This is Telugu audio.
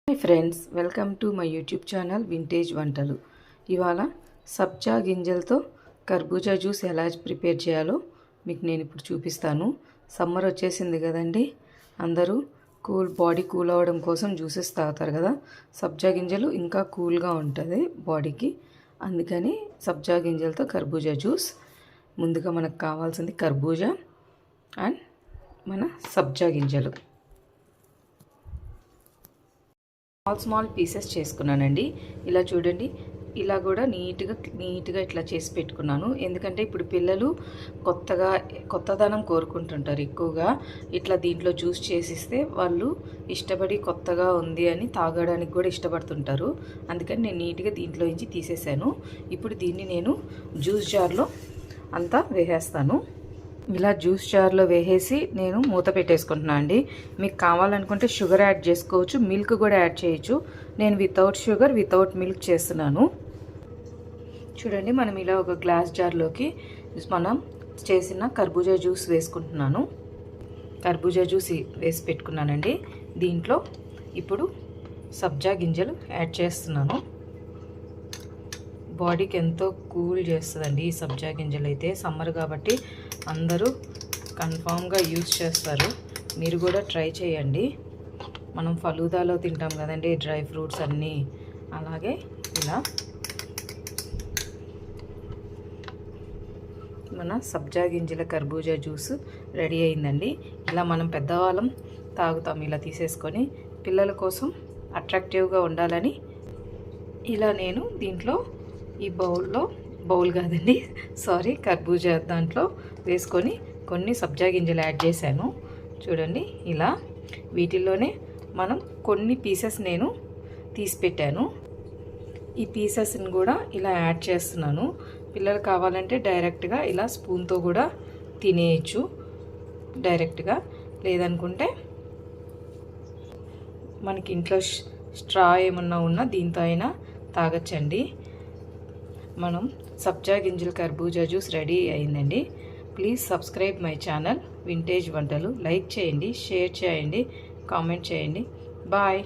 Hi friends, welcome to my YouTube channel vintage వంటలు. ఇవాళ సబ్జా గింజలతో కర్బూజా జ్యూస్ ఎలా ప్రిపేర్ చేయాలో మీకు నేను ఇప్పుడు చూపిస్తాను. సమ్మర్ వచ్చేసింది కదండి, అందరూ బాడీ కూల్ అవ్వడం కోసం జ్యూసెస్ తాగుతారు కదా. సబ్జా గింజలు ఇంకా కూల్గా ఉంటుంది బాడీకి, అందుకని సబ్జా గింజలతో కర్బూజా జ్యూస్. ముందుగా మనకు కావాల్సింది కర్బూజా అండ్ మన సబ్జా గింజలు. స్మాల్ పీసెస్ చేసుకున్నానండి. ఇలా చూడండి, ఇలా కూడా నీట్గా ఇట్లా చేసి పెట్టుకున్నాను. ఎందుకంటే ఇప్పుడు పిల్లలు కొత్తదనం కోరుకుంటుంటారు ఎక్కువగా. ఇట్లా దీంట్లో జ్యూస్ చేసిస్తే వాళ్ళు ఇష్టపడి కొత్తగా ఉంది అని తాగడానికి కూడా ఇష్టపడుతుంటారు. అందుకని నేను నీట్గా దీంట్లో నుంచి తీసేసాను. ఇప్పుడు దీన్ని నేను జ్యూస్ జార్లో అంతా వేసేస్తాను. ఇలా జ్యూస్ జార్లో వేసేసి నేను మూత పెట్టేసుకుంటున్నాను అండి. మీకు కావాలనుకుంటే షుగర్ యాడ్ చేసుకోవచ్చు, మిల్క్ కూడా యాడ్ చేయొచ్చు. నేను వితౌట్ షుగర్ వితౌట్ మిల్క్ చేస్తున్నాను. చూడండి, మనం ఇలా ఒక గ్లాస్ జార్లోకి మనం చేసిన కర్బూజా జ్యూస్ వేసుకుంటున్నాను. కర్బూజా జ్యూస్ వేసి పెట్టుకున్నానండి. దీంట్లో ఇప్పుడు సబ్జా గింజలు యాడ్ చేస్తున్నాను. బాడీకి ఎంతో కూల్ చేస్తుందండి ఈ సబ్జా గింజలు అయితే. సమ్మర్ కాబట్టి అందరూ కన్ఫామ్గా యూజ్ చేస్తారు. మీరు కూడా ట్రై చేయండి. మనం ఫలూదాలో తింటాం కదండి డ్రై ఫ్రూట్స్ అన్నీ, అలాగే ఇలా మన సబ్జా గింజల కర్బూజా జ్యూస్ రెడీ అయిందండి. ఇలా మనం పెద్దవాళ్ళం తాగుతాం ఇలా తీసేసుకొని. పిల్లల కోసం అట్రాక్టివ్గా ఉండాలని ఇలా నేను దీంట్లో ఈ బౌల్ కాదండి, కర్బూజా దాంట్లో వేసుకొని కొన్ని సబ్జా గింజలు యాడ్ చేశాను. చూడండి, ఇలా వీటిల్లోనే మనం కొన్ని పీసెస్ నేను తీసి పెట్టాను. ఈ పీసెస్ని కూడా ఇలా యాడ్ చేస్తున్నాను. పిల్లలు కావాలంటే డైరెక్ట్గా ఇలా స్పూన్తో కూడా తినేయచ్చు డైరెక్ట్గా, లేదనుకుంటే మనకి ఇంట్లో స్ట్రా ఏమన్నా ఉన్నా దీంతో అయినా తాగొచ్చండి. మనం సబ్జా గింజల కర్బూజా జ్యూస్ రెడీ అయిందండి. Please subscribe my channel vintage వంటలు. లైక్ చేయండి, షేర్ చేయండి, కామెంట్ చేయండి. బాయ్.